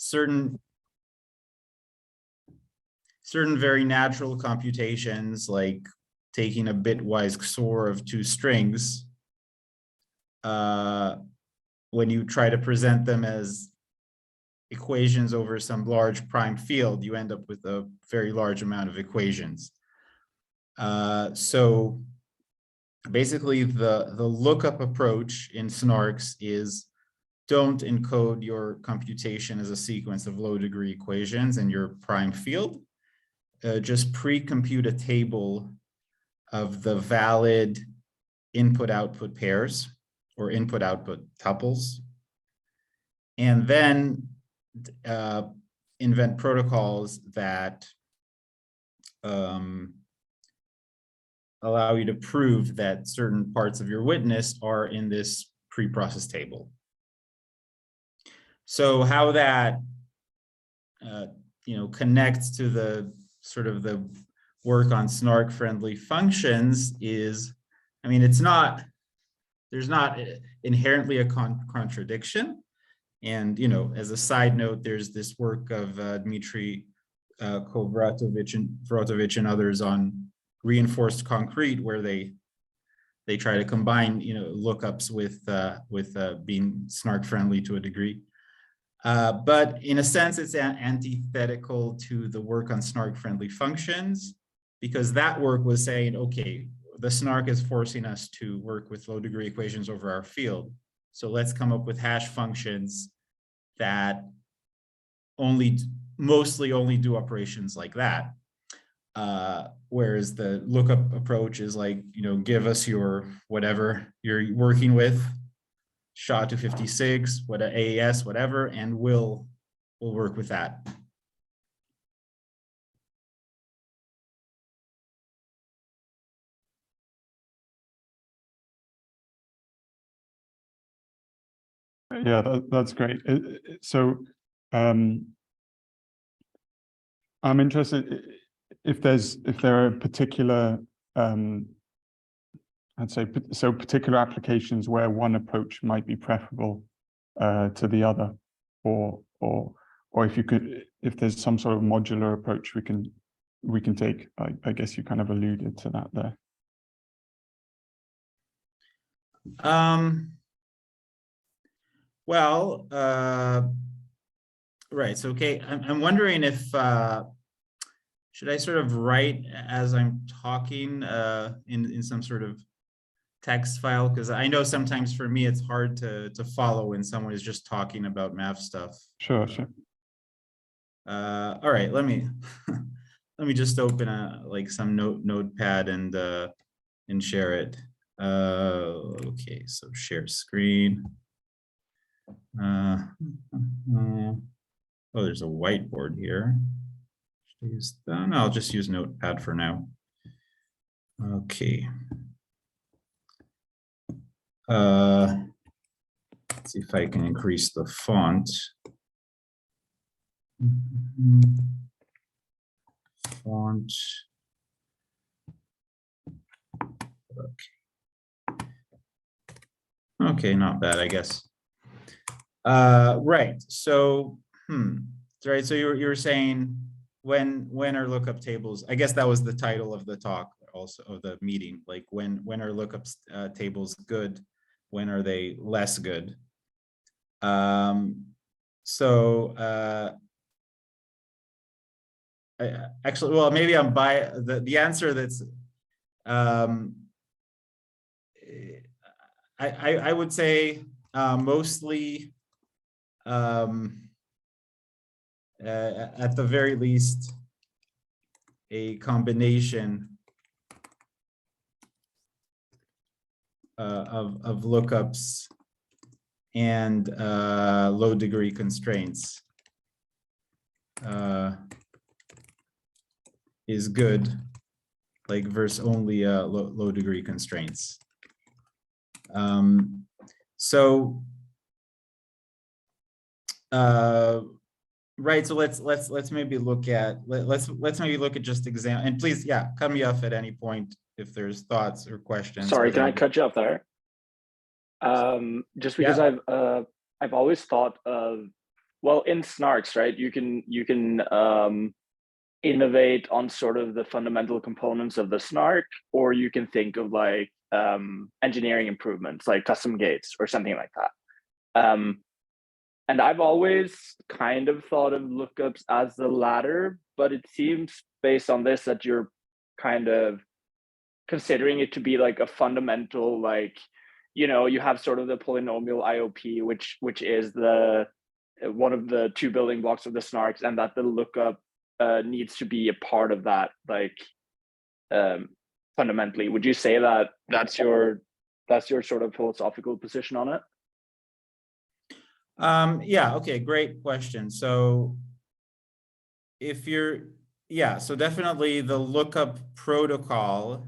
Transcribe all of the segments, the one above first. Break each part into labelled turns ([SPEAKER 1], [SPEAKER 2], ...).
[SPEAKER 1] certain very natural computations, like taking a bitwise XOR of two strings, when you try to present them as equations over some large prime field, you end up with a very large amount of equations. So basically the lookup approach in SNARKs is don't encode your computation as a sequence of low degree equations in your prime field. Just pre-compute a table of the valid input-output pairs or input-output tuples, and then invent protocols that allow you to prove that certain parts of your witness are in this pre-processed table. So how that connects to the sort of the work on snark-friendly functions is, I mean, there's not inherently a contradiction. And, as a side note, there's this work of Dmitry Kovratovich and others on reinforced concrete, where they try to combine, lookups with being snark-friendly to a degree. But in a sense, it's antithetical to the work on snark-friendly functions, because that work was saying, okay, the snark is forcing us to work with low-degree equations over our field. So let's come up with hash functions that mostly only do operations like that. Whereas the lookup approach is like, give us your whatever you're working with, SHA-256, what a AES, whatever, and we'll work with that.
[SPEAKER 2] Yeah, that's great. So I'm interested if there are particular I'd say particular applications where one approach might be preferable to the other, or if there's some sort of modular approach we can take. I guess you kind of alluded to that there.
[SPEAKER 1] Well, right. So, okay, I'm wondering if should I sort of write as I'm talking in some sort of text file, because I know sometimes for me it's hard to follow when someone is just talking about math stuff.
[SPEAKER 2] Sure.
[SPEAKER 1] All right, let me let me just open some notepad and share it. Okay, so share screen. Oh, there's a whiteboard here. No, I'll just use notepad for now. Okay. Let's see if I can increase the font. Font. Okay, not bad, I guess. Right. So, right. So you were saying when are lookup tables? I guess that was the title of the talk, also of the meeting. Like when are lookup tables good? When are they less good? Actually, well, maybe I'm by the answer that's I would say mostly at the very least a combination of lookups and low degree constraints is good, like versus only low degree constraints. Right. So let's maybe look at let's maybe look at just example. And please, yeah, cut me off at any point if there's thoughts or questions.
[SPEAKER 3] Sorry, can I cut you off there? Just because I've always thought of well, in snarks, right, you can innovate on sort of the fundamental components of the snark, or you can think of like engineering improvements, like custom gates or something like that. And I've always kind of thought of lookups as the latter, but it seems based on this that you're kind of considering it to be like a fundamental, like, you know, you have sort of the polynomial IOP, which is the one of the two building blocks of the snarks, and that the lookup needs to be a part of that, like fundamentally. Would you say that that's your sort of philosophical position on it?
[SPEAKER 1] Yeah, okay, great question. So if you're, yeah, so definitely the lookup protocol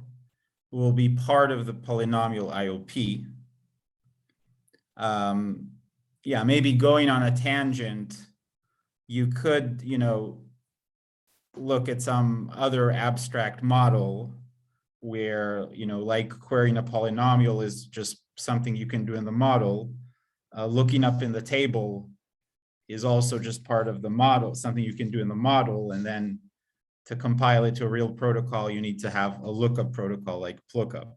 [SPEAKER 1] will be part of the polynomial IOP. Yeah, maybe going on a tangent, you could, you know, look at some other abstract model where, you know, like querying a polynomial is just something you can do in the model. Looking up in the table is also just part of the model, something you can do in the model. And then to compile it to a real protocol, you need to have a lookup protocol like Lookup.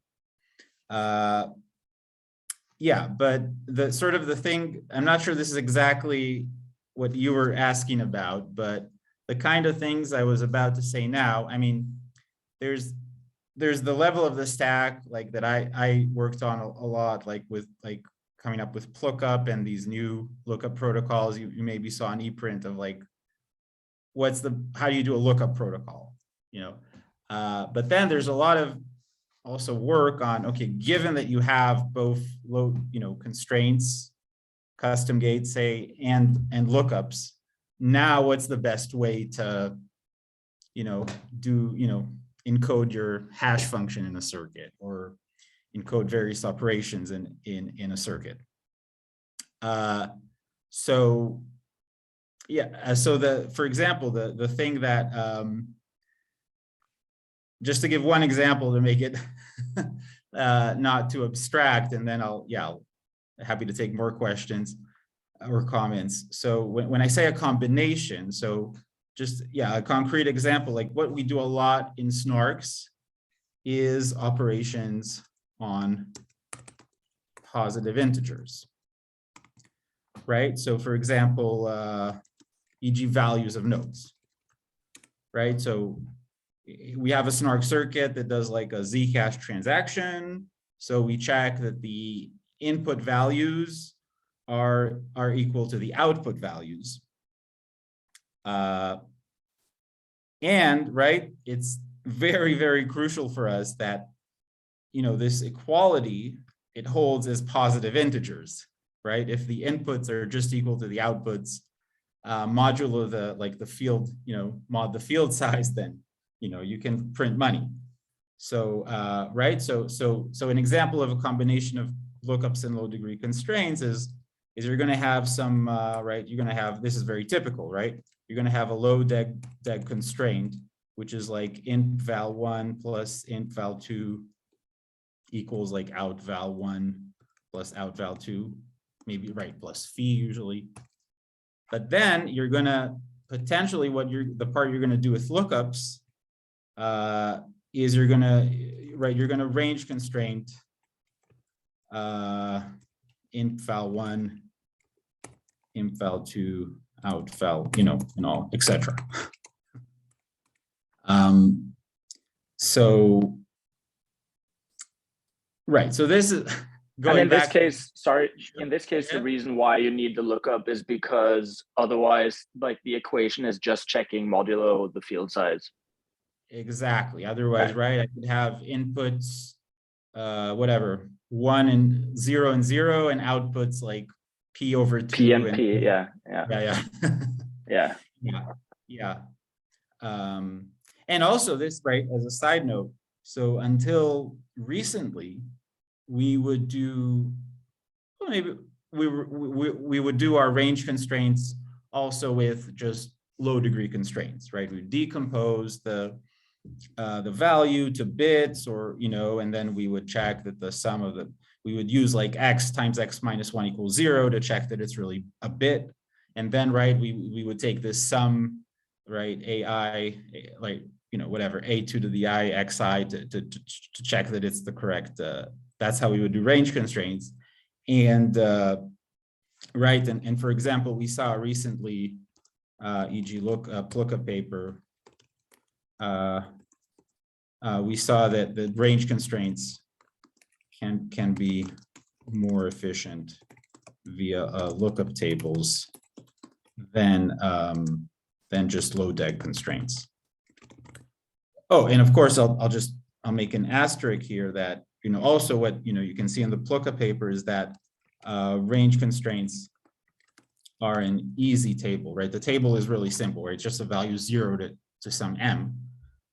[SPEAKER 1] Yeah, but the sort of the thing, I'm not sure this is exactly what you were asking about, but the kind of things I was about to say now, I mean, there's the level of the stack like that I worked on a lot, like with like coming up with Lookup and these new lookup protocols. You maybe saw an ePrint of like, how do you do a lookup protocol, you know? But then there's a lot of also work on, okay, given that you have both constraints, custom gates, say, and lookups, now what's the best way to, encode your hash function in a circuit or encode various operations in a circuit. So yeah, so for example, the thing that, just to give one example to make it not too abstract, and then I'll happy to take more questions or comments. So when I say a combination, so just, a concrete example, like what we do a lot in snarks is operations on positive integers, right? So for example, e.g. values of nodes, right? So we have a snark circuit that does like a Zcash transaction. So we check that the input values are equal to the output values. And right, it's very, very crucial for us that, this equality, it holds as positive integers, right? If the inputs are just equal to the outputs, modulo the field, mod the field size, then, you can print money. So, right, so an example of a combination of lookups and low degree constraints is you're going to have some, right, you're going to have, this is very typical, right? You're going to have a low deg constraint, which is like int val1 plus int val2 equals like out val1 plus out val2, maybe, right, plus phi usually. But then you're going to potentially, the part you're going to do with lookups is you're going to range constraint int val1, int val2, out val, and all, etc. So, right, so this is going
[SPEAKER 3] and in
[SPEAKER 1] back.
[SPEAKER 3] this case, sorry, in this case, the reason why you need the lookup is because otherwise, like, the equation is just checking modulo the field size.
[SPEAKER 1] Exactly. Otherwise, right, I could have inputs, whatever, 1 and 0 and 0, and outputs like p over 2.
[SPEAKER 3] P and P, yeah.
[SPEAKER 1] And also this, right, as a side note, so until recently, we would do, well, maybe we would do our range constraints also with just low degree constraints, right? We decompose the value to bits, or, and then we would check that the sum of we would use like x times x minus 1 equals 0 to check that it's really a bit. And then, right, we would take this sum, right, AI, like, whatever, A2 to the I xi to check that it's the correct, that's how we would do range constraints. And, right, and for example, we saw recently, e.g. Lookup paper, we saw that the range constraints can be more efficient via lookup tables than just low deg constraints. Oh, and of course, I'll make an asterisk here that, also what, you can see in the Lookup paper is that range constraints are an easy table, right? The table is really simple, right? It's just a value 0 to some m.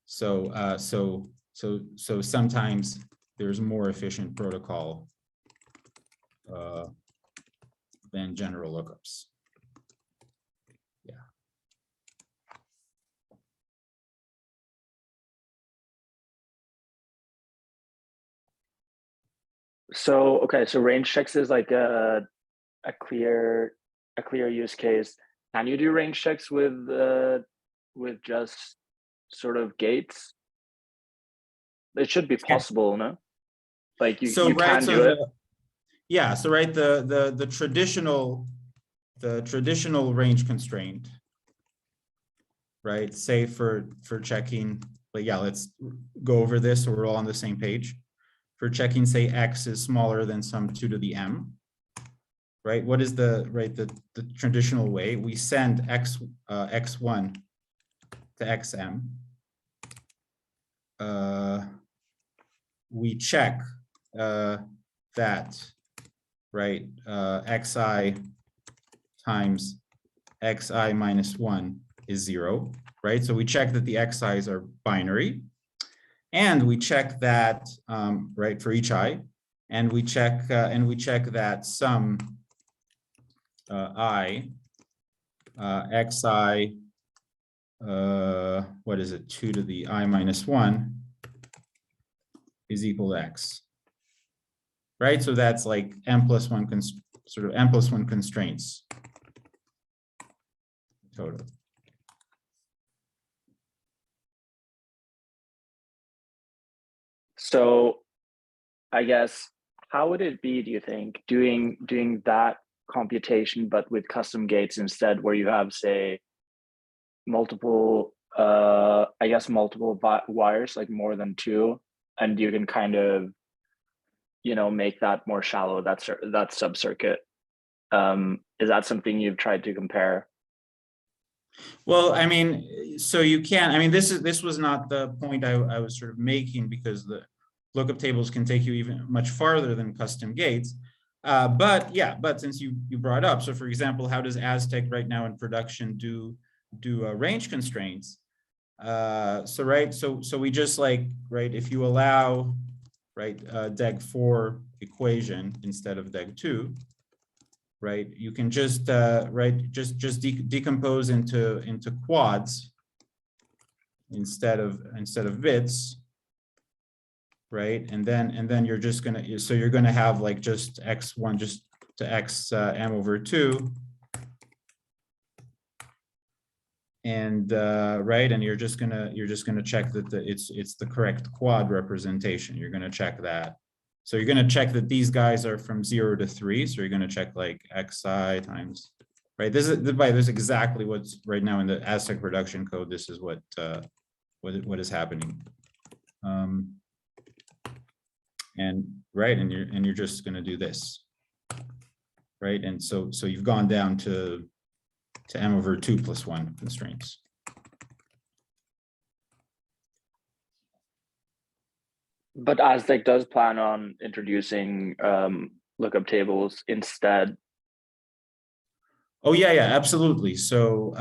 [SPEAKER 1] So so sometimes there's more efficient protocol than general lookups. Yeah.
[SPEAKER 3] So okay, so range checks is like a clear use case. Can you do range checks with just sort of gates? It should be possible, no? Like you
[SPEAKER 1] right,
[SPEAKER 3] can
[SPEAKER 1] so
[SPEAKER 3] do it.
[SPEAKER 1] Yeah, so right, the traditional range constraint, right? Say for checking, but yeah, let's go over this so we're all on the same page. For checking, say x is smaller than some 2 to the m, right? What is the traditional way? We send x1 to xm. We check that, right, xi times xi minus 1 is 0, right? So we check that the xi's are binary, and we check that, right, for each I, and we check that some I xi, what is it, 2 to the I minus 1 is equal to x, right? So that's like m plus 1 sort of m plus 1 constraints total.
[SPEAKER 3] So I guess, how would it be, do you think, doing that computation but with custom gates instead, where you have, say, multiple I guess multiple wires, like more than 2, and you can kind of, make that more shallow, that sub-circuit. Is that something you've tried to compare?
[SPEAKER 1] Well, I mean, so you can, I mean, this was not the point I was sort of making, because the lookup tables can take you even much farther than custom gates. But yeah, but since you brought up, so for example, how does Aztec right now in production do range constraints? So right, so we just like, right, if you allow, right, deg4 equation instead of deg2, right, you can just right, just decompose into quads instead of bits, right? And then you're just gonna, so you're gonna have like just x1 just to x m over 2, and right, and you're just gonna check that it's the correct quad representation. You're gonna check that. So you're gonna check that these guys are from 0 to 3. So you're gonna check like xi times, right? This is exactly what's right now in the Aztec production code. This is what is happening. And right, and you're just gonna do this, right? And so you've gone down to m over 2 plus 1 constraints.
[SPEAKER 3] But Aztec does plan on introducing lookup tables instead.
[SPEAKER 1] Oh yeah, absolutely. So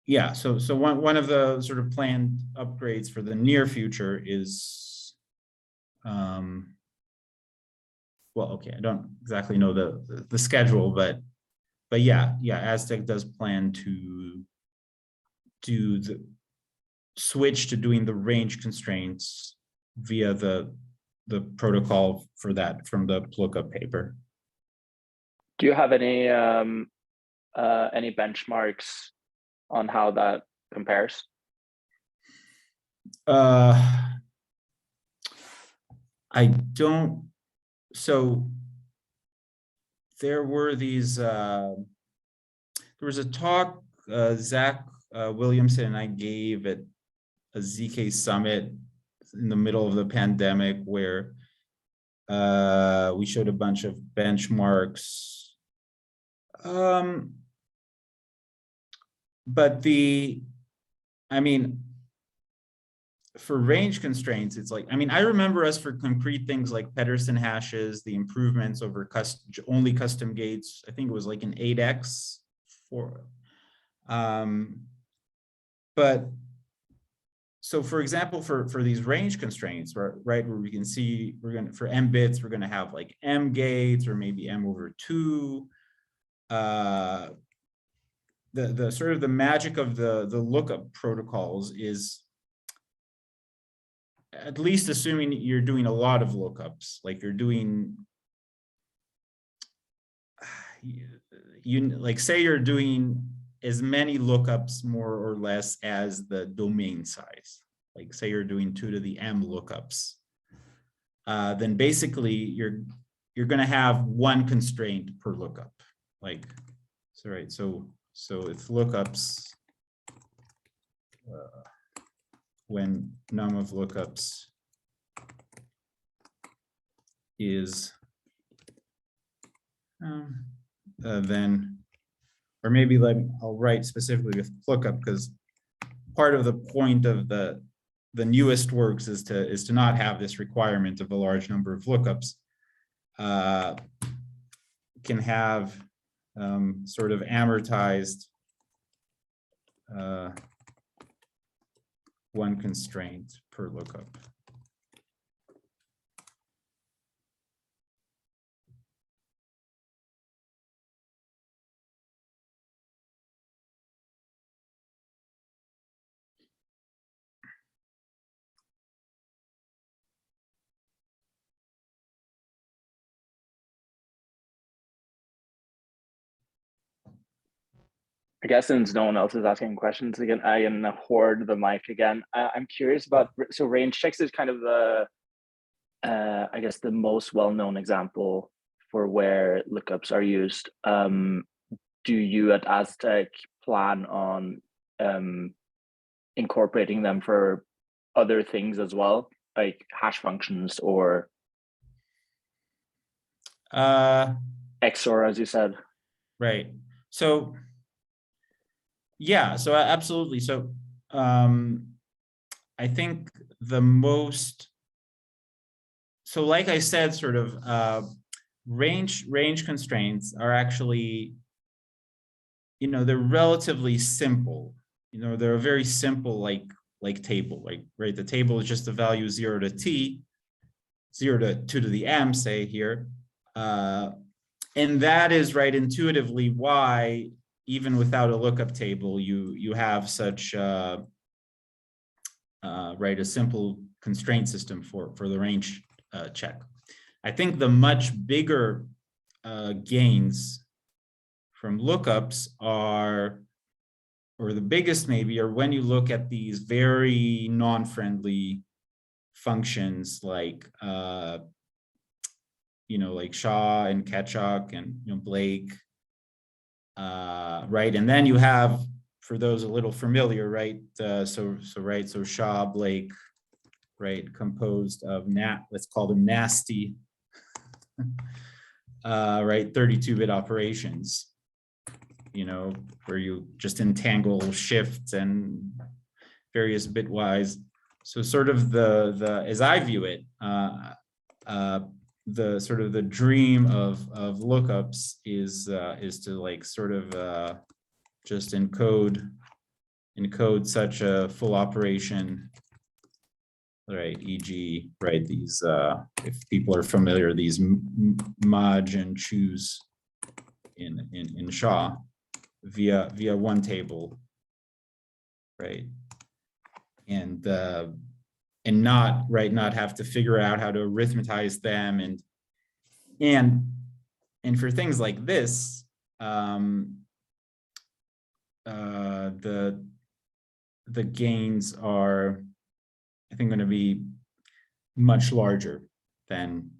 [SPEAKER 1] yeah, so one of the sort of planned upgrades for the near future is, well, okay, I don't exactly know the schedule, but yeah, Aztec does plan to do the switch to doing the range constraints via the protocol for that from the Lookup paper.
[SPEAKER 3] Do you have any benchmarks on how that compares?
[SPEAKER 1] I don't. So there were these. There was a talk Zach Williamson and I gave at a ZK summit in the middle of the pandemic, where we showed a bunch of benchmarks. But I mean, for range constraints, it's like, I mean, I remember us for concrete things like Pedersen hashes, the improvements over only custom gates. I think it was like an 8x for, but so for example, for these range constraints, right, where we can see for M bits, we're gonna have like M gates or maybe M over 2. The sort of the magic of the lookup protocols is, at least assuming you're doing a lot of lookups, like you're doing, like say you're doing as many lookups more or less as the domain size. Like say you're doing 2 to the M lookups, then basically you're going to have one constraint per lookup. Like, so right, so if lookups, when num of lookups is then, or maybe I'll write specifically with lookup, because part of the point of the newest works is to not have this requirement of a large number of lookups. Can have sort of amortized one constraint per lookup.
[SPEAKER 3] I guess since no one else is asking questions again, I can hoard the mic again. I'm curious about, so range checks is kind of the, I guess the most well-known example for where lookups are used. Do you at Aztec plan on incorporating them for other things as well, like hash functions or XOR, as you said?
[SPEAKER 1] Right. So yeah, so absolutely. So I think the most, so like I said, sort of range constraints are actually, they're relatively simple. They're a very simple like table, like, right? The table is just the value 0 to t, 0 to 2 to the m, say here. And that is, right, intuitively why, even without a lookup table, you have such right, a simple constraint system for the range check. I think the much bigger gains from lookups are, or the biggest maybe, are when you look at these very non-friendly functions like like Shaw and Ketchuk and Blake. Right, and then you have, for those a little familiar, right? So Shaw, Blake, right, composed of let's call them nasty, right, 32-bit operations, where you just entangle shifts and various bitwise. So sort of the as I view it, the sort of the dream of lookups is to like sort of just encode such a full operation, right? E.g., right, these if people are familiar, these Maj and choose in Shaw via one table, right? And not have to figure out how to arithmetize them and and for things like this, the gains are, I think, going to be much larger than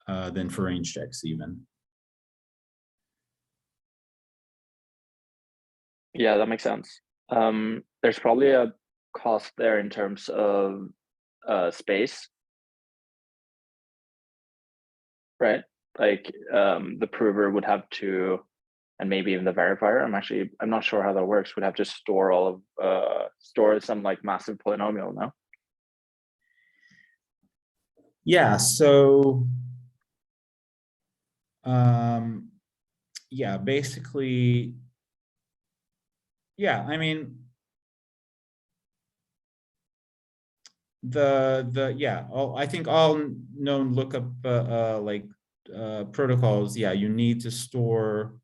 [SPEAKER 1] for range checks even.
[SPEAKER 3] Yeah, that makes sense. There's probably a cost there in terms of space, right? Like the prover would have to, and maybe even the verifier, I'm not sure how that works, would have to store all of store some like massive polynomial, no?
[SPEAKER 1] Yeah, so yeah, basically, yeah, I mean, I think all known lookup protocols, yeah, you need to store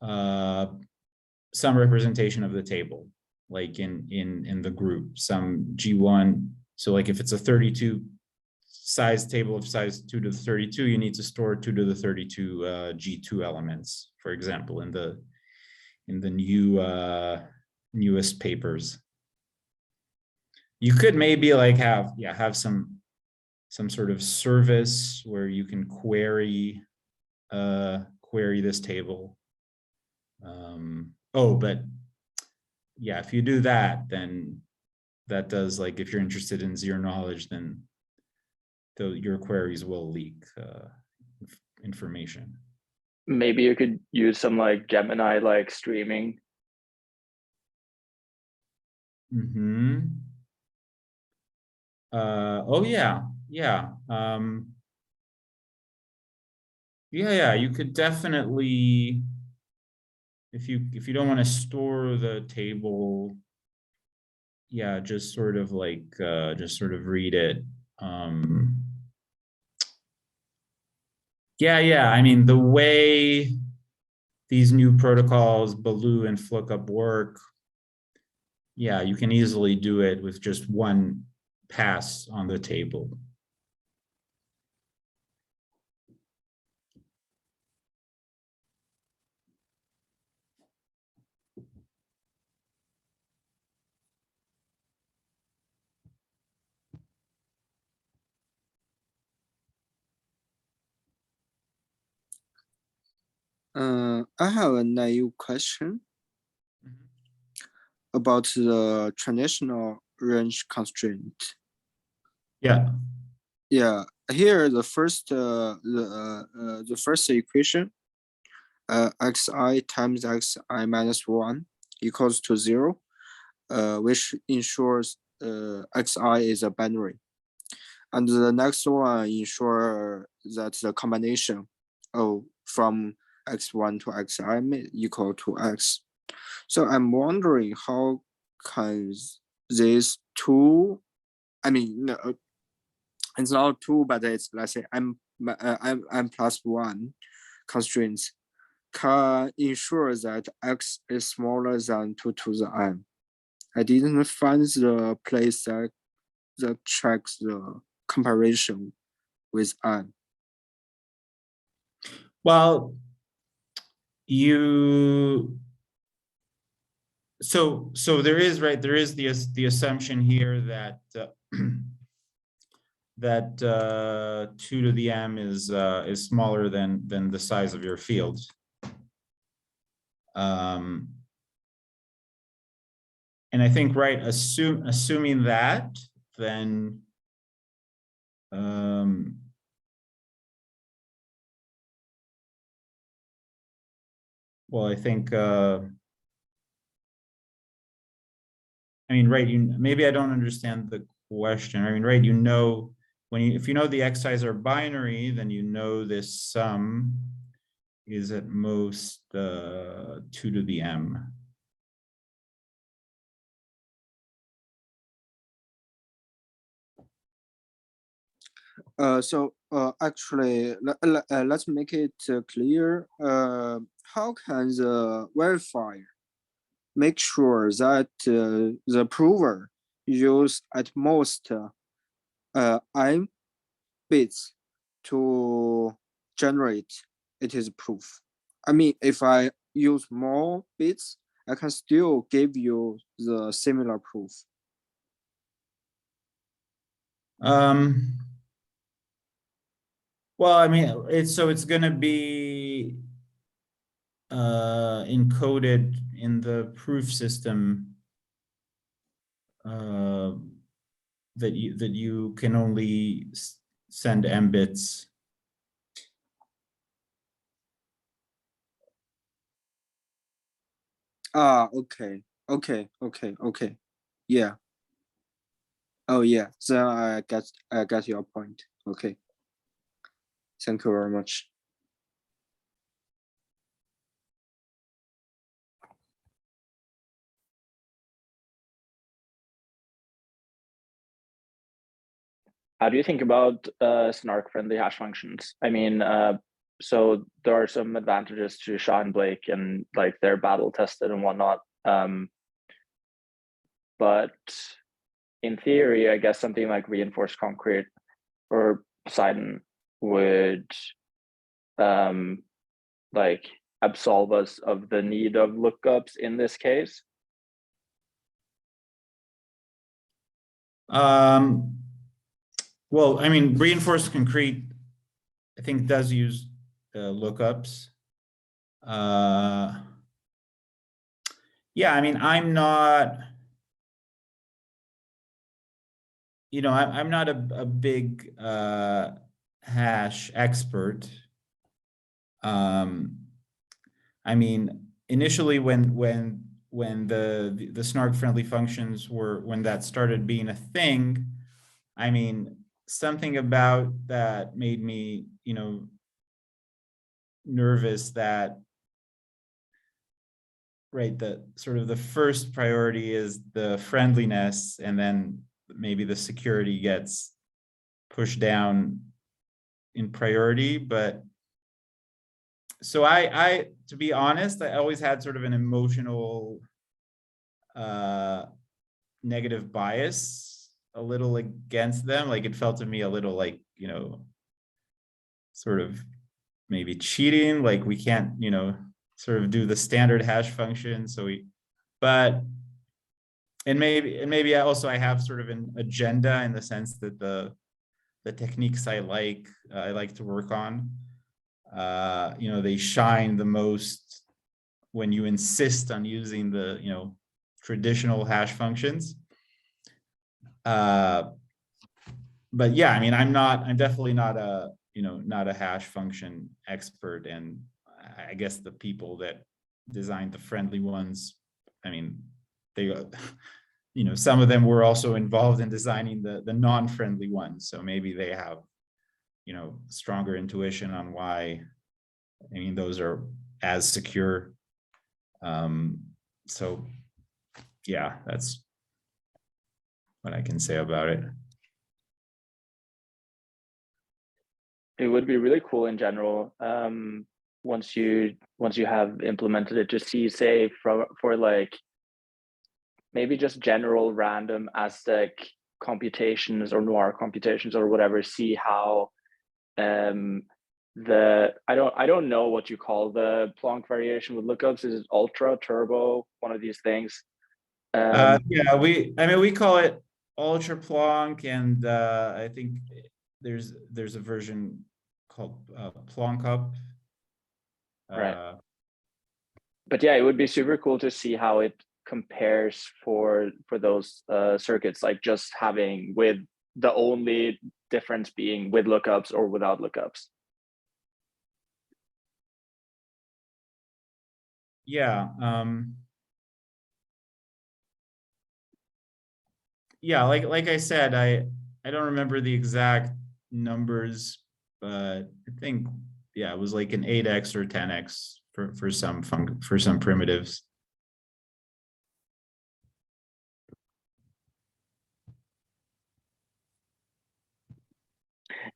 [SPEAKER 1] some representation of the table, like in the group, some G1. So like if it's a 32 size table of size 2 to the 32, you need to store 2 to the 32 G2 elements, for example, in the newest papers. You could maybe like have some sort of service where you can query this table. But yeah, if you do that, then that does, like, if you're interested in zero knowledge, then your queries will leak information.
[SPEAKER 3] Maybe you could use some like Gemini like streaming.
[SPEAKER 1] Mm-hmm. Oh yeah, yeah. Yeah, you could definitely, if you don't want to store the table, yeah, just sort of read it. Yeah, I mean, the way these new protocols, Baloo and Lookup, work, yeah, you can easily do it with just one pass on the table.
[SPEAKER 4] I have a naive question about the traditional range constraint.
[SPEAKER 1] Yeah.
[SPEAKER 4] Yeah, here the first equation, xi times xi minus 1 equals to 0, which ensures xi is a binary. And the next one ensures that the combination from x1 to xi equal to x. So I'm wondering, how can these two, I mean, no, it's not two, but it's, let's say, m plus 1 constraints can ensure that x is smaller than 2 to the m. I didn't find the place that checks the comparison with m.
[SPEAKER 1] Well, so there is, right, there is the assumption here that that 2 to the m is smaller than the size of your field. And I think, right, assuming that, then well, I think I mean, right, maybe I don't understand the question. I mean, right, you know, if you know the xi's are binary, then you know this sum is at most 2 to the m.
[SPEAKER 4] Actually, let's make it clear. How can the verifier make sure that the prover use at most m bits to generate it is proof. I mean, if I use more bits, I can still give you the similar proof.
[SPEAKER 1] Well, I mean, it's going to be encoded in the proof system that you can only send m bits.
[SPEAKER 4] Okay. Yeah. Oh yeah, then I get your point. Okay. Thank you very much.
[SPEAKER 3] How do you think about snark-friendly hash functions? I mean, so there are some advantages to Shah and Blake, and like they're battle tested and whatnot. But in theory, I guess something like reinforced concrete or Poseidon would like absolve us of the need of lookups in this case.
[SPEAKER 1] Well, I mean, reinforced concrete, I think, does use lookups. Yeah, I mean, I'm not, I'm not a big hash expert. I mean, initially when the snark friendly functions when that started being a thing, I mean, something about that made me, nervous that, right, the sort of the first priority is the friendliness, and then maybe the security gets pushed down in priority. But so I to be honest, I always had sort of an emotional negative bias a little against them. Like, it felt to me a little like, sort of maybe cheating, like we can't, sort of do the standard hash function. So and maybe I have sort of an agenda in the sense that the techniques I like to work on, they shine the most when you insist on using the, traditional hash functions. But yeah, I mean, I'm definitely not a, not a hash function expert. And I guess the people that designed the friendly ones, I mean, they, some of them were also involved in designing the non-friendly ones. So maybe they have, stronger intuition on why, I mean, those are as secure. So yeah, that's what I can say about it.
[SPEAKER 3] It would be really cool in general, once you have implemented it, to see, say, for like maybe just general random Aztec computations or Noir computations or whatever, see how I don't know what you call the Planck variation with lookups. Is it ultra, turbo, one of these things?
[SPEAKER 1] Yeah, we call it ultra Planck, and I think there's a version called Lookup.
[SPEAKER 3] Right. But yeah, it would be super cool to see how it compares for those circuits, like just having, with the only difference being with lookups or without lookups.
[SPEAKER 1] Yeah. Yeah, like I said, I don't remember the exact numbers, but I think, yeah, it was like an 8x or 10x for some primitives.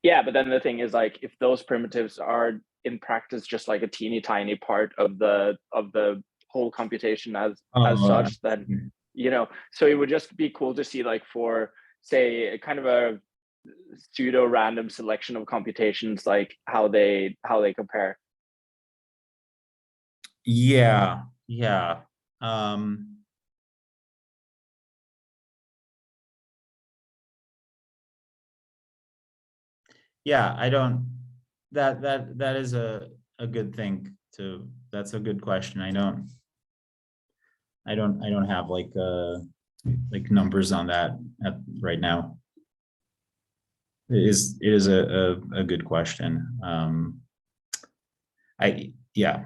[SPEAKER 3] Yeah, but then the thing is, like, if those primitives are in practice just like a teeny tiny part of the whole computation as such, then so it would just be cool to see, like, for say a kind of a pseudo random selection of computations, like how they compare.
[SPEAKER 1] Yeah, yeah. Yeah, I don't, that is a good thing to, that's a good question. I don't have like numbers on that right now. It is a good question. Yeah.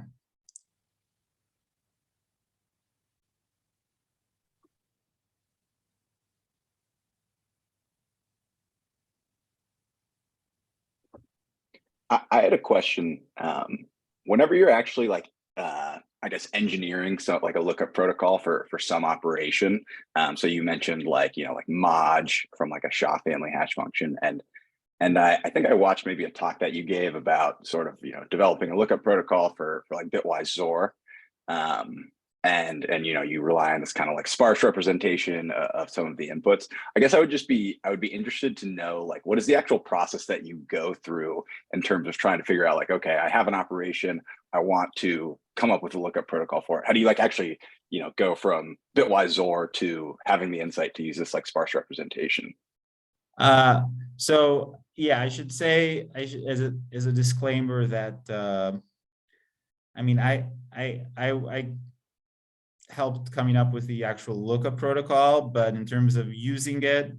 [SPEAKER 5] I had a question. Whenever you're actually like, I guess engineering, so like a lookup protocol for some operation. So you mentioned like, like Moj from like a SHA family hash function. And I think I watched maybe a talk that you gave about sort of, developing a lookup protocol for like bitwise XOR. And you rely on this kind of like sparse representation of some of the inputs. I guess I would be interested to know, like, what is the actual process that you go through in terms of trying to figure out, like, okay, I have an operation, I want to come up with a lookup protocol for it. How do you like actually, go from bitwise XOR to having the insight to use this like sparse representation?
[SPEAKER 1] So yeah, I should say, as a disclaimer that I mean, I helped coming up with the actual lookup protocol, but in terms of using it,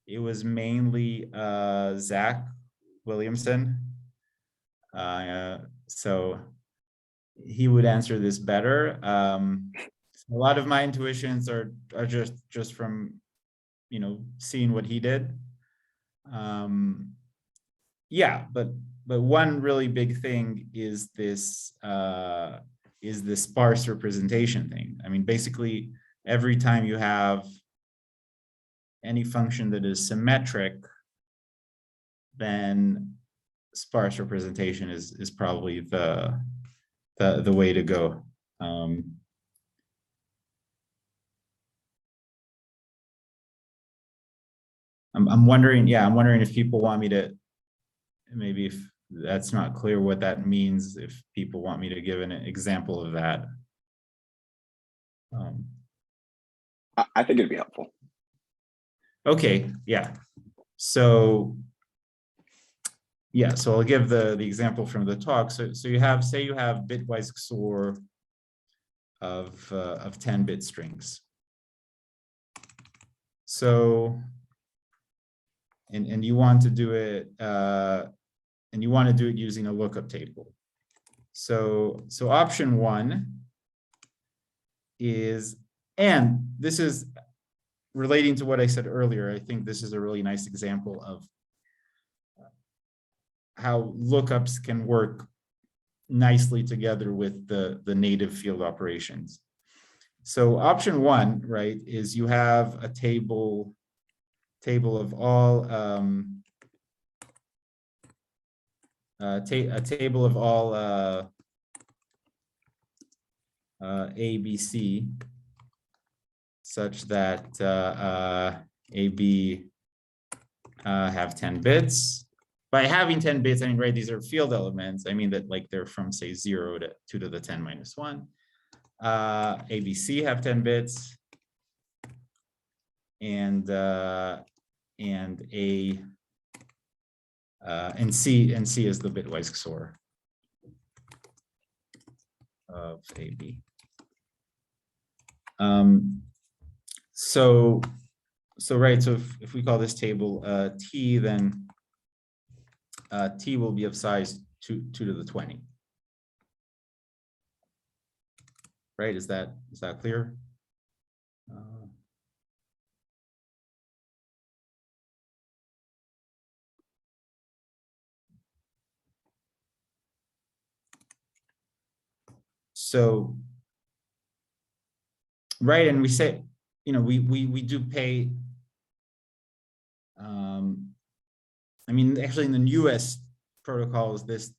[SPEAKER 1] it was mainly Zach Williamson. So he would answer this better. A lot of my intuitions are just from seeing what he did. Yeah, but one really big thing is this sparse representation thing. I mean, basically, every time you have any function that is symmetric, then sparse representation is probably the way to go. I'm wondering, yeah, I'm wondering if people want me to, maybe if that's not clear what that means, if people want me to give an example of that.
[SPEAKER 5] I think it'd be helpful.
[SPEAKER 1] Okay, yeah. So yeah, so I'll give the example from the talk. So you have, say you have bitwise XOR of 10-bit strings. So and you want to do it using a lookup table. So option one is, and this is relating to what I said earlier, I think this is a really nice example of how lookups can work nicely together with the native field operations. So option one, right, is you have a table of all a table of all A, B, C, such that A, B have 10 bits. By having 10 bits, I mean, right, these are field elements. I mean that like they're from, say, 0 to 2 to the 10 minus 1. A, B, C have 10 bits. And A and C is the bitwise XOR of AB. So right, so if we call this table T, then T will be of size 2 to the 20. Right, is that clear? So, right, and we say, we do pay, I mean, actually in the newest protocols, this,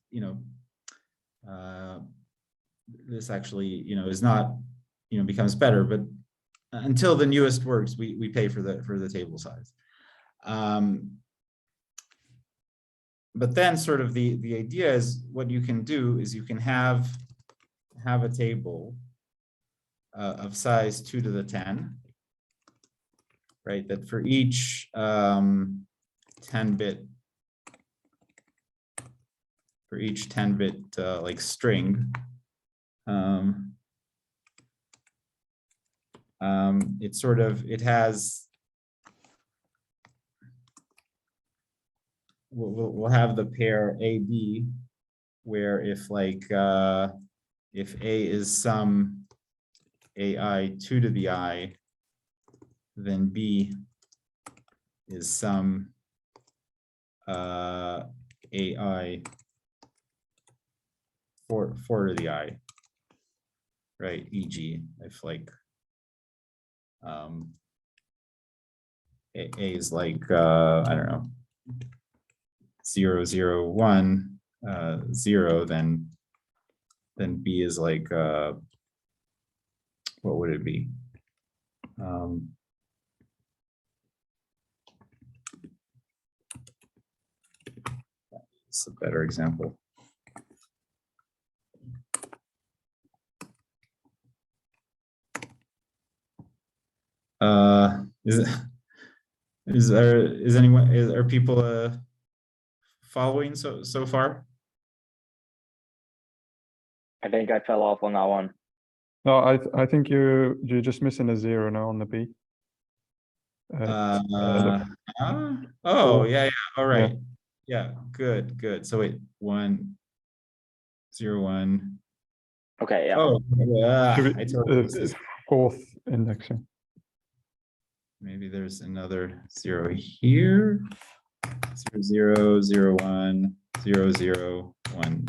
[SPEAKER 1] this actually, is not, becomes better, but until the newest works, we pay for the table size. But then sort of the idea is, what you can do is you can have have a table of size 2 to the 10, right? That for each 10-bit, for each 10-bit like string, it has, we'll have the pair AB, where if like if A is some AI 2 to the I, then B is some AI 4 to the I, right? E.g., if like A is like I don't know, 0, 0, 1, 0, then B is like what would it be? It's a better example. Are people following so far?
[SPEAKER 3] I think I fell off on that one.
[SPEAKER 2] No, I think you're just missing a 0 now on the B.
[SPEAKER 1] Oh, yeah, all right. Yeah, good. So wait, 1, 0, 1.
[SPEAKER 3] Okay, yeah.
[SPEAKER 1] Oh, I totally missed this.
[SPEAKER 2] Fourth indexing.
[SPEAKER 1] Maybe there's another 0 here. 0, 0, 0, 1, 0, 0, 1,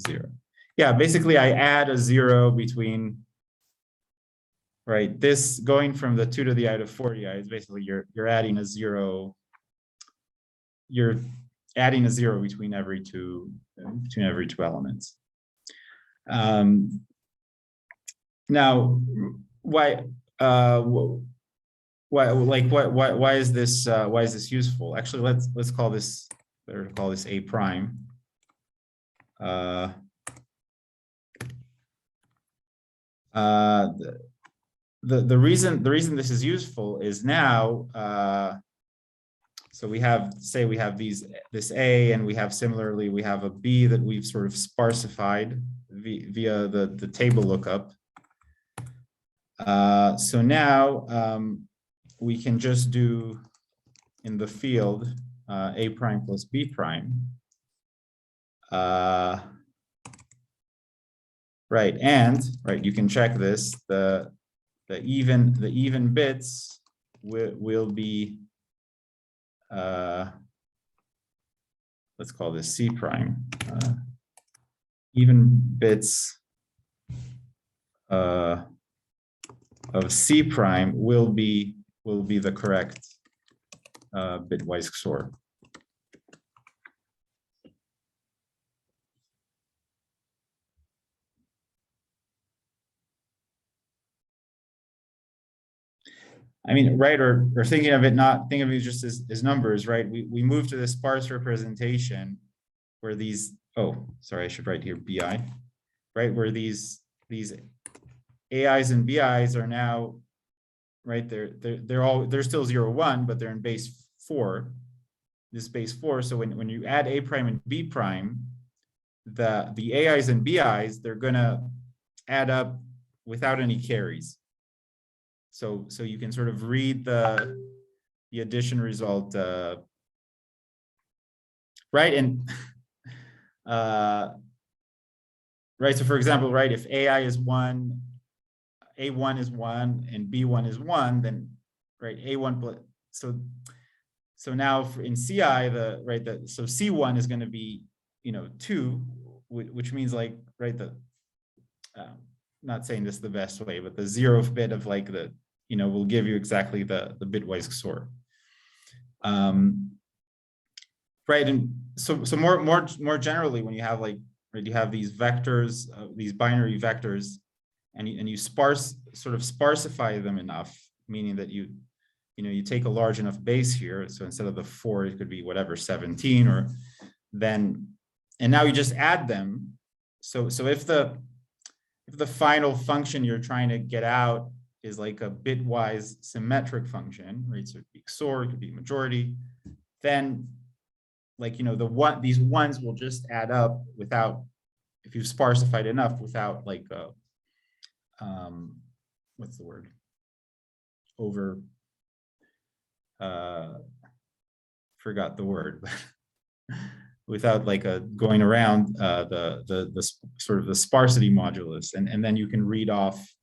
[SPEAKER 1] 0. Yeah, basically I add a 0 between, right? This going from the 2 to the I to 4 to the I is basically you're adding a 0. You're adding a 0 between every two elements. Now, why is this useful? Actually, let's call this, better call this A prime. The reason this is useful is now, so we have, say we have this A, and we have similarly, we have a B that we've sort of sparsified via the table lookup. So now we can just do in the field A prime plus B prime. Right, and right, you can check this. The even bits will be, let's call this C prime. Even bits of C prime will be the correct bitwise XOR. I mean, right, or thinking of it, not think of it just as numbers, right? We move to this sparse representation where these, oh, sorry, I should write here BI, right? Where these AIs and BIs are now, right? They're still 0, 1, but they're in base 4, this base 4. So when you add A prime and B prime, the AIs and BIs, they're gonna add up without any carries. So you can sort of read the addition result, right? And right. So for example, right, if AI is 1, A1 is 1, and B1 is 1, then right, A1 so now in CI so C1 is going to be 2, which means like right not saying this the best way, but the 0th bit of like the will give you exactly the bitwise XOR. Right, and so more generally, when you have like, right, you have these vectors, these binary vectors, and you sort of sparsify them enough, meaning that you take a large enough base here. So instead of the 4, it could be whatever 17, or then, and now you just add them. So if the if the final function you're trying to get out is like a bitwise symmetric function, right? So it could be XOR, it could be majority, then like, you know, these ones will just add up without, if you've sparsified enough, without like what's the word? Forgot the word. Without like going around the sort of the sparsity modulus, and then you can read off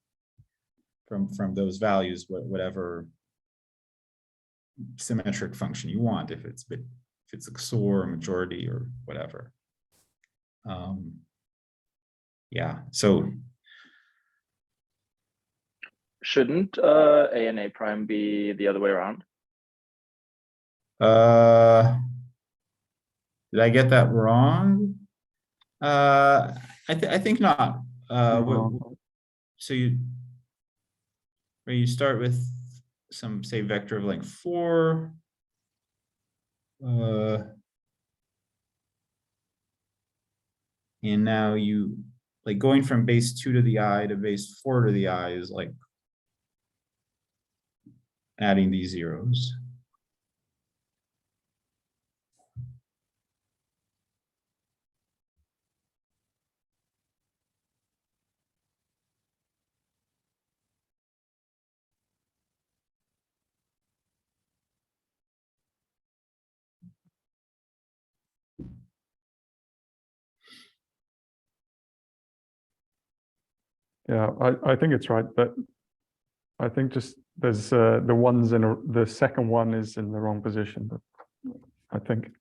[SPEAKER 1] from those values whatever symmetric function you want, if it's a XOR, a majority, or whatever. Yeah, so
[SPEAKER 3] shouldn't A and A prime be the other way around?
[SPEAKER 1] did I get that wrong? I think not. So you start with some, say, vector of like 4. And now you, like, going from base 2 to the I to base 4 to the I is like adding these zeros.
[SPEAKER 2] Yeah, I think it's right, but I think just there's the ones the second one is in the wrong position. But I think.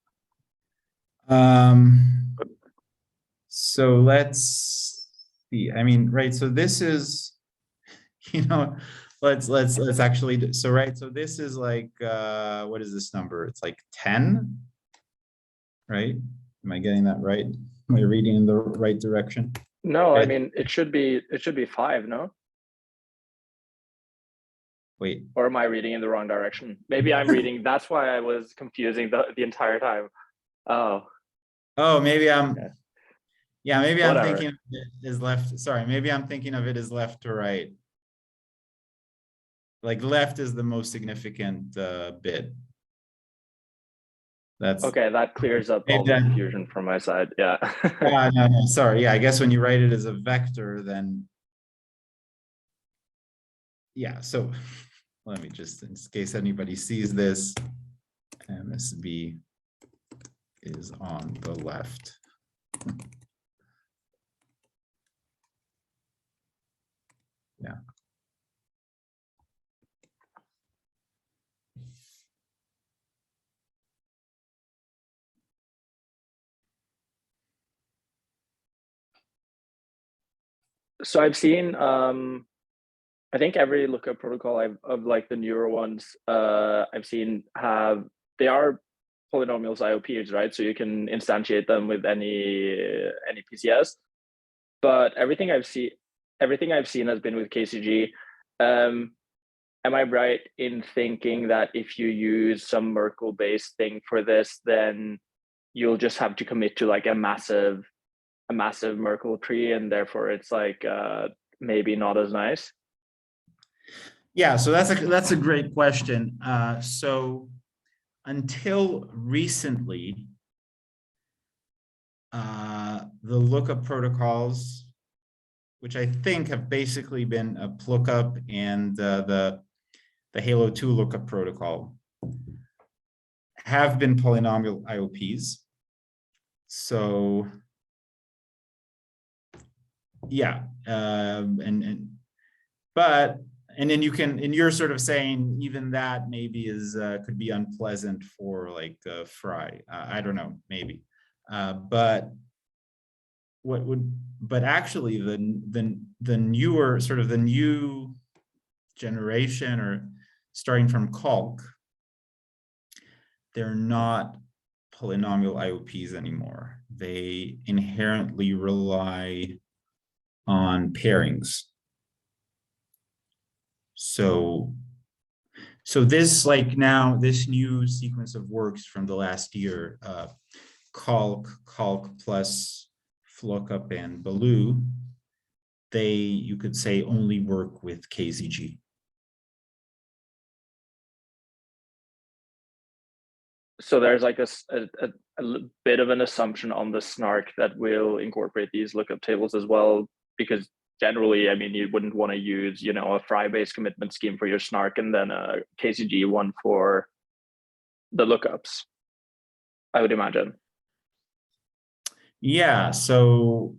[SPEAKER 1] So let's see. I mean, right. So this is, you know, let's actually do, so right. So this is like what is this number? It's like 10, right? Am I getting that right? Am I reading in the right direction?
[SPEAKER 3] No, I mean it should be 5, no?
[SPEAKER 1] Wait.
[SPEAKER 3] Or am I reading in the wrong direction? Maybe I'm reading. That's why I was confusing the entire time. Oh.
[SPEAKER 1] Oh, maybe I'm.
[SPEAKER 3] Okay.
[SPEAKER 1] Yeah, maybe
[SPEAKER 3] Whatever.
[SPEAKER 1] I'm thinking of it as left. Sorry, maybe I'm thinking of it as left to right. Like left is the most significant bit. That's
[SPEAKER 3] okay. That clears up all the confusion from my side. Yeah.
[SPEAKER 1] no, sorry. Yeah, I guess when you write it as a vector, then yeah. So let me just, in case anybody sees this, MSB is on the left. Yeah.
[SPEAKER 3] So I've seen I think every lookup protocol of like the newer ones I've seen they are polynomials IOPs, right? So you can instantiate them with any PCS. But everything I've seen has been with KCG. Am I right in thinking that if you use some Merkle-based thing for this, then you'll just have to commit to like a massive Merkle tree, and therefore it's like maybe not as nice?
[SPEAKER 1] Yeah, so that's a great question. So until recently, the lookup protocols, which I think have basically been a Lookup and the Halo 2 lookup protocol, have been polynomial IOPs. So yeah, and then you can, and you're sort of saying even that maybe is could be unpleasant for like Fry. I don't know, maybe, but actually the newer sort of the new generation, or starting from Calc, they're not polynomial IOPs anymore. They inherently rely on pairings. So this, like, now this new sequence of works from the last year, Calc plus Lookup and Baloo, they, you could say, only work with KZG.
[SPEAKER 3] So there's like a bit of an assumption on the snark that will incorporate these lookup tables as well, because generally, I mean, you wouldn't want to use, you know, a fry-based commitment scheme for your snark and then a KCG one for the lookups, I would imagine.
[SPEAKER 1] Yeah, so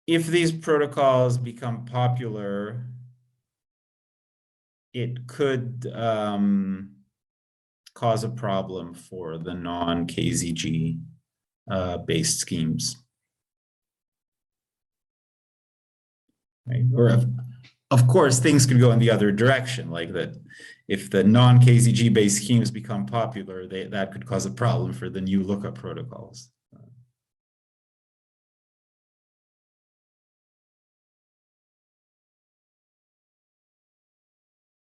[SPEAKER 1] if these protocols become popular, it could cause a problem for the non-KZG based schemes. Right? Or of course, things could go in the other direction, like that if the non-KZG based schemes become popular, that could cause a problem for the new lookup protocols.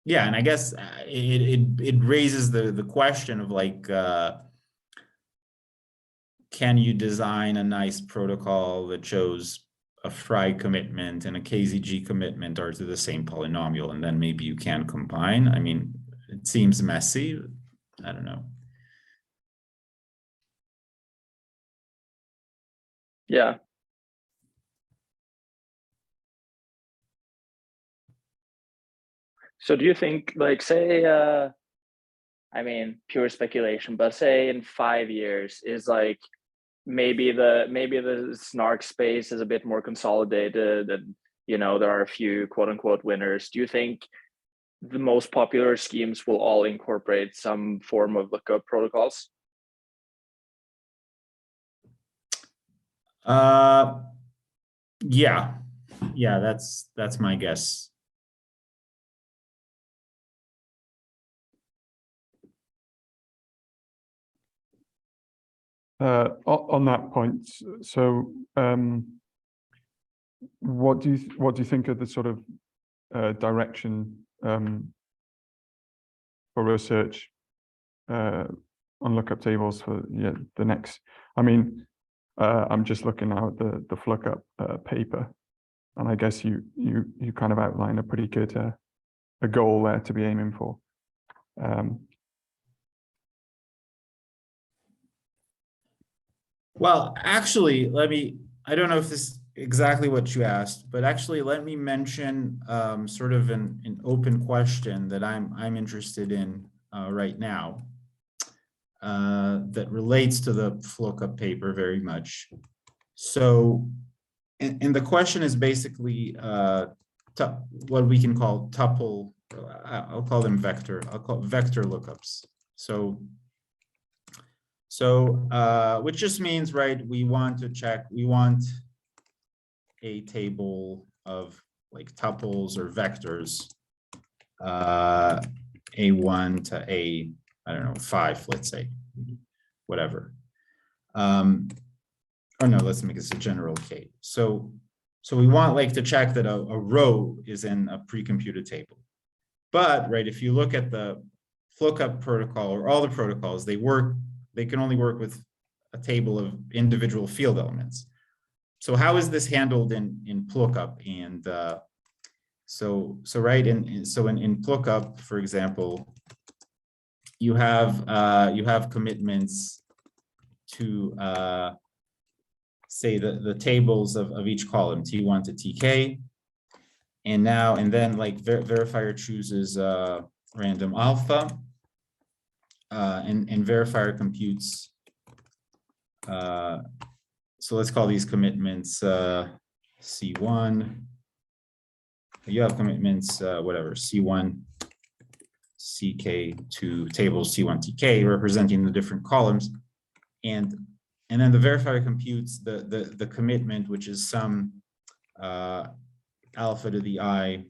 [SPEAKER 1] Yeah, and I guess it raises the question of like, can you design a nice protocol that shows a fry commitment and a KZG commitment are to the same polynomial, and then maybe you can combine? I mean, it seems messy. I don't know.
[SPEAKER 3] Yeah. So do you think, like, say, I mean, pure speculation, but say in 5 years is like maybe the snark space is a bit more consolidated, and you know there are a few quote unquote winners. Do you think the most popular schemes will all incorporate some form of lookup protocols?
[SPEAKER 1] Yeah, that's my guess.
[SPEAKER 2] On that point, so what do you think of the sort of direction for research on lookup tables for the next? I mean, I'm just looking now at the Lookup paper, and I guess you kind of outline a pretty good a goal there to be aiming for.
[SPEAKER 1] Well, actually, I don't know if this is exactly what you asked, but actually let me mention sort of an open question that I'm interested in right now that relates to the Lookup paper very much. So, and the question is basically what we can call tuple, I'll call them vector lookups. So which just means, right, we want a table of like tuples or vectors, A1 to A, I don't know, 5, let's say, whatever. Or no, let's make this a general case. So we want like to check that a row is in a pre-computed table. But, right, if you look at the Lookup protocol or all the protocols, they can only work with a table of individual field elements. So how is this handled in Lookup? And so in Lookup, for example, you have commitments to say the tables of each column, T1 to TK, and then like verifier chooses random alpha, and verifier computes. So let's call these commitments C1. You have commitments, whatever, C1, CK to tables T1, TK, representing the different columns. And then the verifier computes the commitment, which is some alpha to the I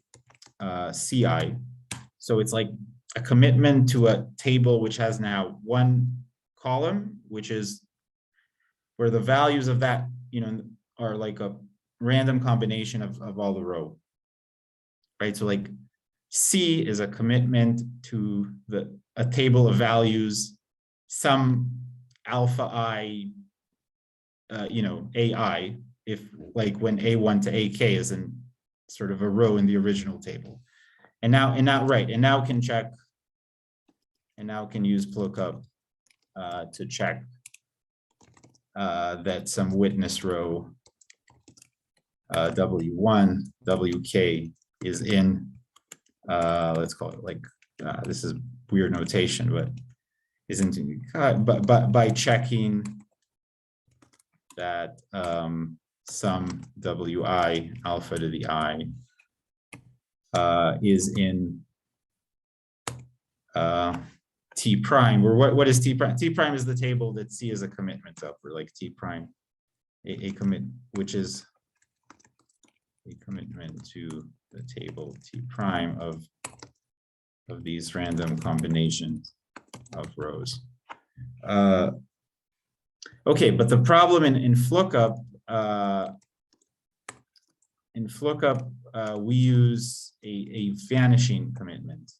[SPEAKER 1] CI. So it's like a commitment to a table which has now one column, which is where the values of that, you know, are like a random combination of all the row, right? So like C is a commitment to a table of values, some alpha I, you know, AI if like when A1 to AK is in sort of a row in the original table. And now can check, and now can use lookup to check that some witness row W1, WK is in, let's call it like, this is weird notation, but isn't, but by checking that some WI alpha to the I is in T prime, or what is T prime? T prime is the table that C is a commitment of, or like T prime, a commit, which is a commitment to the table T prime of these random combinations of rows. Okay, but the problem in Lookup, we use a vanishing commitment.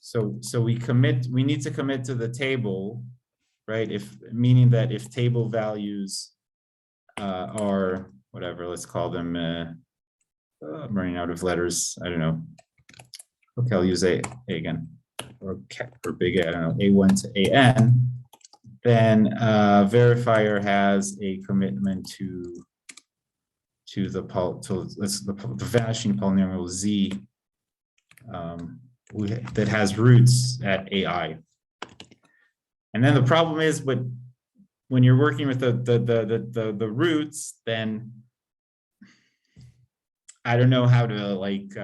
[SPEAKER 1] So we need to commit to the table, right? Meaning that if table values are whatever, let's call them, I'm running out of letters, I don't know. Okay, I'll use A again, or big A, I don't know, A1 to AN, then verifier has a commitment to the vanishing polynomial Z that has roots at AI. And then the problem is, but when you're working with the roots, then I don't know how to like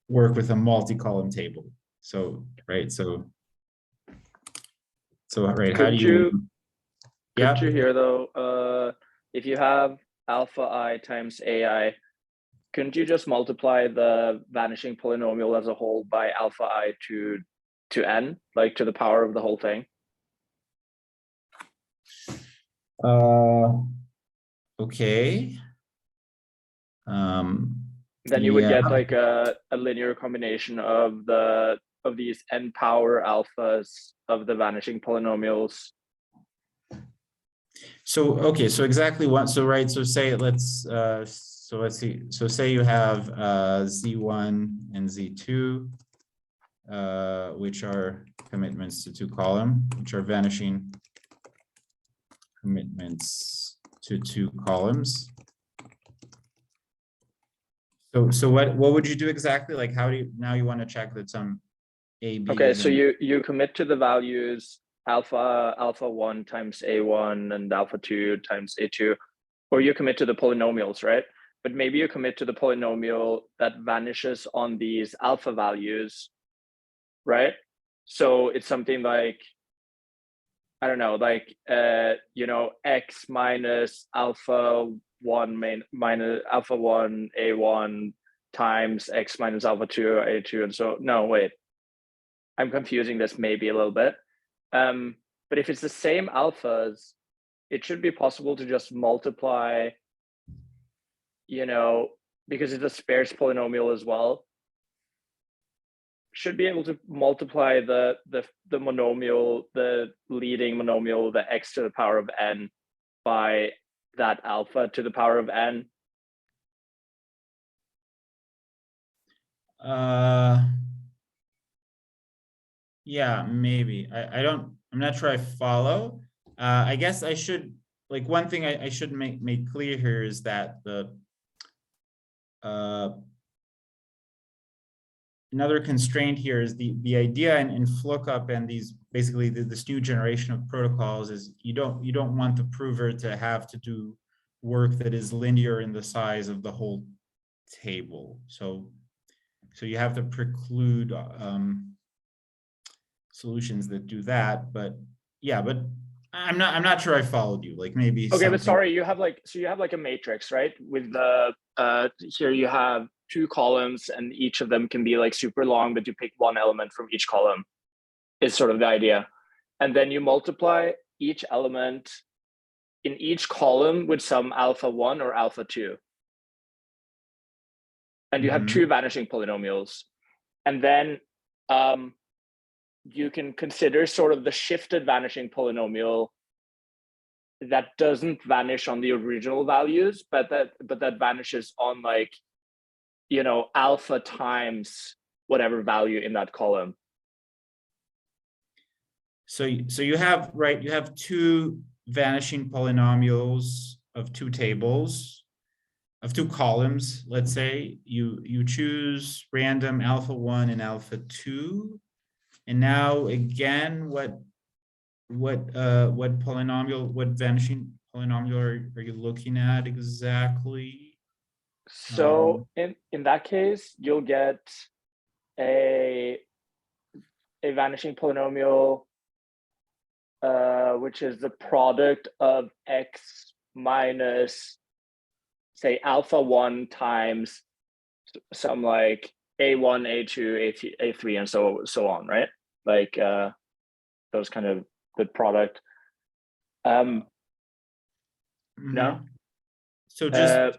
[SPEAKER 1] work with a multi-column table. So right, so right, how do you? Yeah.
[SPEAKER 3] Could you hear though? If you have alpha I times AI, couldn't you just multiply the vanishing polynomial as a whole by alpha I to n, like to the power of the whole thing?
[SPEAKER 1] Okay.
[SPEAKER 3] Then you would get like a linear combination of these n power alphas of the vanishing polynomials.
[SPEAKER 1] So okay, so exactly what, so right, so say let's see, so say you have Z1 and Z2, which are commitments to two column, which are vanishing commitments to two columns. So what would you do exactly? Like, how do you, now you want to check that some A, B.
[SPEAKER 3] Okay, so you commit to the values alpha 1 times A1 and alpha 2 times A2, or you commit to the polynomials, right? But maybe you commit to the polynomial that vanishes on these alpha values, right? So it's something like, I don't know, like x minus alpha 1 minus alpha 1 A1 times x minus alpha 2 A2, and so no, wait, I'm confusing this maybe a little bit. But if it's the same alphas, it should be possible to just multiply, because it's a sparse polynomial as well, should be able to multiply the monomial, the leading monomial, the x to the power of n, by that alpha to the power of n.
[SPEAKER 1] Yeah, maybe. I'm not sure I follow. I guess I should, like, one thing I should make clear here is that another constraint here is the idea in Lookup and these basically this new generation of protocols is you don't want the prover to have to do work that is linear in the size of the whole table. So you have to preclude solutions that do that, but yeah, but I'm not sure I followed you. Like maybe
[SPEAKER 3] okay, but sorry, you have like a matrix, right? With the here you have two columns, and each of them can be like super long, but you pick one element from each column, is sort of the idea. And then you multiply each element in each column with some alpha 1 or alpha 2. And you have two vanishing polynomials. And then you can consider sort of the shifted vanishing polynomial that doesn't vanish on the original values, but that vanishes on like, you know, alpha times whatever value in that column.
[SPEAKER 1] So you have, right, you have two vanishing polynomials of two tables, of two columns. Let's say you choose random alpha 1 and alpha 2. And now again, what polynomial, what vanishing polynomial are you looking at exactly?
[SPEAKER 3] So in that case, you'll get a vanishing polynomial, which is the product of x minus, say, alpha 1 times some like a1, a2, a3, and so on, right? Like those kind of good product. No.
[SPEAKER 1] So just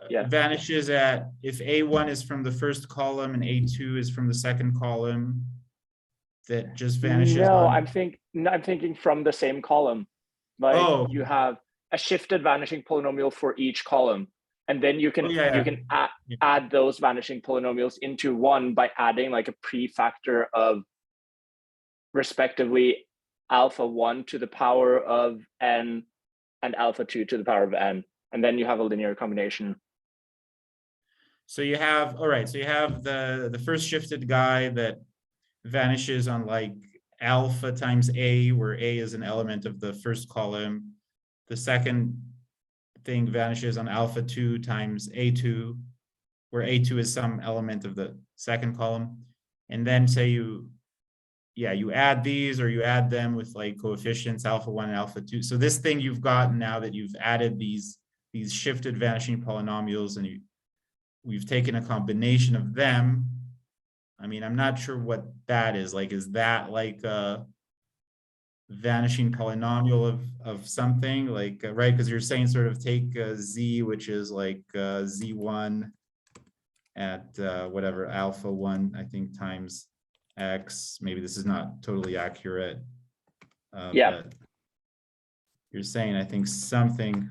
[SPEAKER 3] yeah.
[SPEAKER 1] vanishes at, if A1 is from the first column and A2 is from the second column, that just vanishes.
[SPEAKER 3] No, I'm thinking from the same column. Like you have a shifted vanishing polynomial for each column, and then you can add those vanishing polynomials into one by adding like a prefactor of respectively alpha 1 to the power of n and alpha 2 to the power of n, and then you have a linear combination.
[SPEAKER 1] So you have, all right, so you have the first shifted guy that vanishes on like alpha times a, where a is an element of the first column. The second thing vanishes on alpha 2 times a2, where a2 is some element of the second column. And then say you add these, or you add them with like coefficients alpha 1 and alpha 2. So this thing you've gotten now that you've added these shifted vanishing polynomials, and we've taken a combination of them. I mean, I'm not sure what that is. Like, is that like a vanishing polynomial of something? Like, right, because you're saying sort of take z, which is like z1 at whatever alpha 1, I think, times x. Maybe this is not totally accurate. But you're saying, I think, something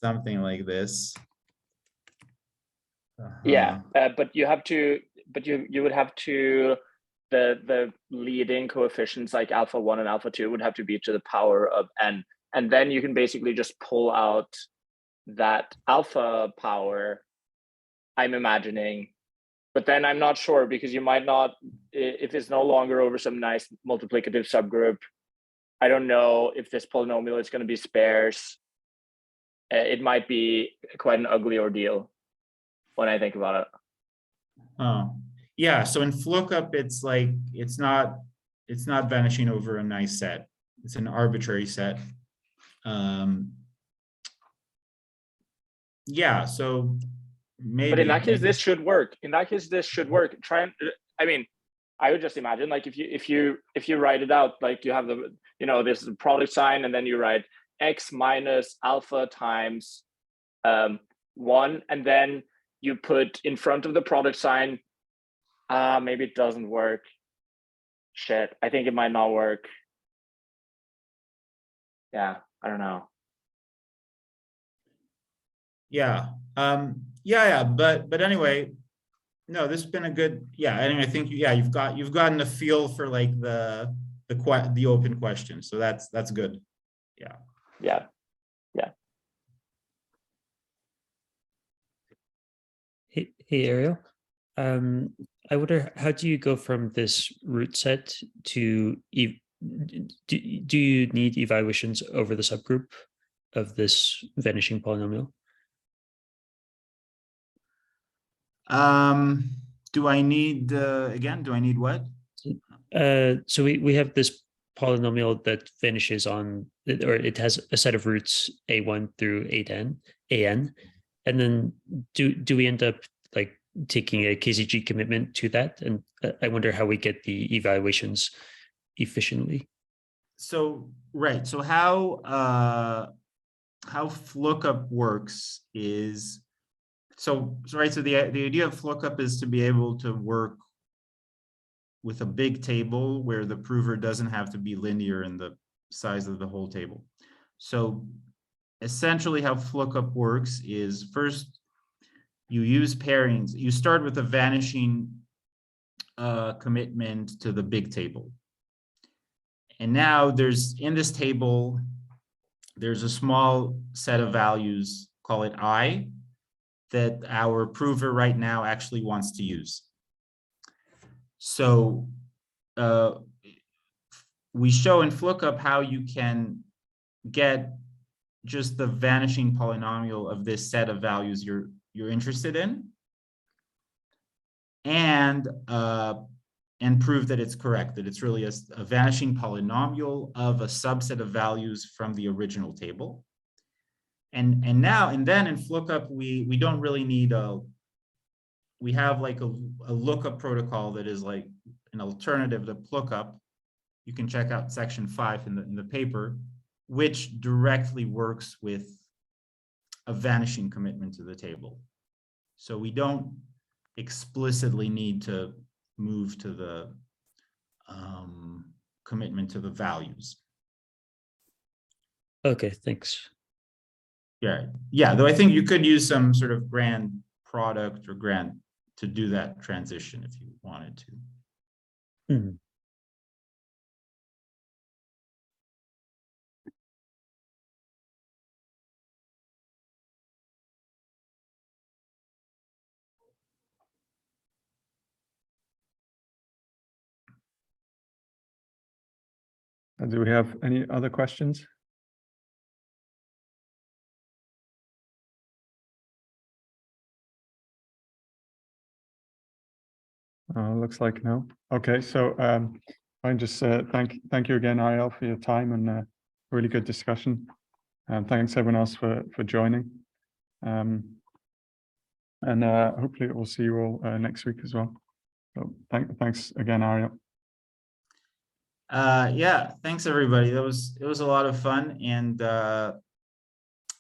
[SPEAKER 1] like this.
[SPEAKER 3] Yeah, but you have to, you would have to, the leading coefficients like alpha 1 and alpha 2 would have to be to the power of n, and then you can basically just pull out that alpha power, I'm imagining, but then I'm not sure, because you might not, if it's no longer over some nice multiplicative subgroup, I don't know if this polynomial is going to be sparse. It might be quite an ugly ordeal when I think about it.
[SPEAKER 1] Oh, yeah. So in Lookup, it's like, it's not vanishing over a nice set. It's an arbitrary set. Yeah, so maybe.
[SPEAKER 3] But in that case, this should work. In that case, this should work. Try and, I mean, I would just imagine, like, if you write it out, like you have the, you know, this product sign, and then you write x minus alpha times 1, and then you put in front of the product sign, maybe it doesn't work. Shit, I think it might not work. Yeah, I don't know.
[SPEAKER 1] Yeah, but anyway, no, this has been a good, and I think, you've gotten a feel for like the open question, so that's good.
[SPEAKER 3] Yeah.
[SPEAKER 6] Hey Ariel, I wonder, how do you go from this root set to do you need evaluations over the subgroup of this vanishing polynomial?
[SPEAKER 1] Do I need again? Do I need what?
[SPEAKER 6] So we have this polynomial that vanishes on, or it has a set of roots a1 through an, and then do we end up like taking a KZG commitment to that? And I wonder how we get the evaluations efficiently.
[SPEAKER 1] So right. So how Lookup works is, so right. So the idea of Lookup is to be able to work with a big table where the prover doesn't have to be linear in the size of the whole table. So essentially how lookup works is first you use pairings. You start with a vanishing commitment to the big table. And now there's, in this table, there's a small set of values, call it I, that our prover right now actually wants to use. So we show in Lookup how you can get just the vanishing polynomial of this set of values you're interested in, and prove that it's correct, that it's really a vanishing polynomial of a subset of values from the original table. And then in Lookup, we don't really need we have like a lookup protocol that is like an alternative to Lookup. You can check out section 5 in the paper, which directly works with a vanishing commitment to the table. So we don't explicitly need to move to the commitment to the values.
[SPEAKER 6] Okay, thanks.
[SPEAKER 1] Yeah, though I think you could use some sort of grand product or grant to do that transition if you wanted to.
[SPEAKER 6] Mhm.
[SPEAKER 2] Do we have any other questions? Looks like no. Okay, so I just thank you again, Ariel, for your time and really good discussion. And thanks everyone else for joining. And hopefully we'll see you all next week as well. So thanks again, Ariel.
[SPEAKER 1] Yeah, thanks everybody. It was a lot of fun, and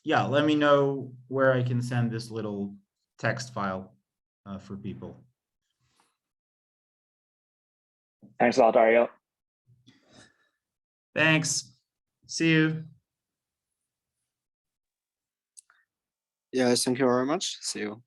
[SPEAKER 1] yeah, let me know where I can send this little text file for people.
[SPEAKER 3] Thanks a lot, Ariel.
[SPEAKER 1] Thanks. See you.
[SPEAKER 4] Yeah, thank you very much. See you.